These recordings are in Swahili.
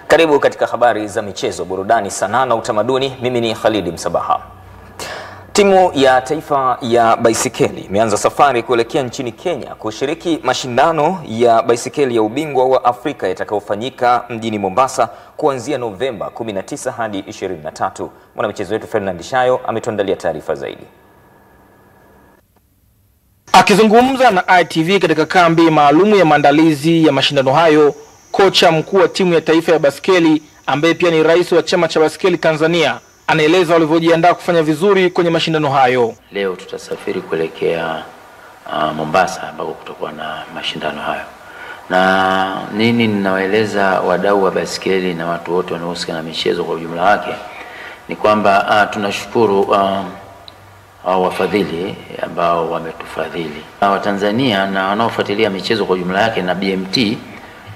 Karibu katika habari za michezo, burudani, sanaa na utamaduni. Mimi ni Khalid Msabaha. Timu ya taifa ya baisikeli imeanza safari kuelekea nchini Kenya kushiriki mashindano ya baisikeli ya ubingwa wa Afrika yatakayofanyika mjini Mombasa kuanzia Novemba 19 hadi 23. Mwanamichezo wetu Ferdinand Shayo ametuandalia taarifa zaidi. Akizungumza na ITV katika kambi maalumu ya maandalizi ya mashindano hayo, kocha mkuu wa timu ya taifa ya baisikeli ambaye pia ni rais wa chama cha baisikeli Tanzania anaeleza walivyojiandaa kufanya vizuri kwenye mashindano hayo. Leo tutasafiri kuelekea Mombasa ambako kutakuwa na mashindano hayo. Na nini ninawaeleza wadau wa baisikeli na watu wote wanaohusika na michezo kwa ujumla wake ni kwamba tunashukuru wafadhili ambao wametufadhili. Watanzania na wanaofuatilia michezo kwa ujumla yake na BMT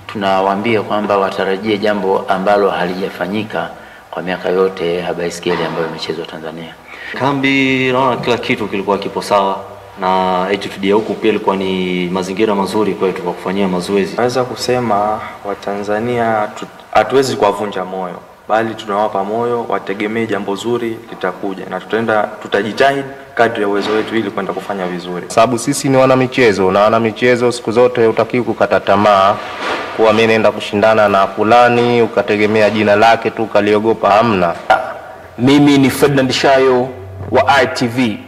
tunawaambia kwamba watarajie jambo ambalo halijafanyika kwa miaka yote ya baisikeli ambayo imechezwa Tanzania. Kambi naona kila kitu kilikuwa kipo sawa, na attitude ya huku pia ilikuwa ni mazingira mazuri kwetu kwa kufanyia mazoezi. Naweza kusema Watanzania hatuwezi kuwavunja moyo, bali tunawapa moyo, wategemee jambo zuri litakuja, na tutajitahidi kadri ya uwezo wetu ili kwenda kufanya vizuri. Sababu sisi ni wana michezo, na wana michezo siku zote hutakiwi kukata tamaa kuwa mimi naenda kushindana na fulani ukategemea jina lake tu kaliogopa. Hamna. Mimi ni Ferdinand Shayo wa ITV.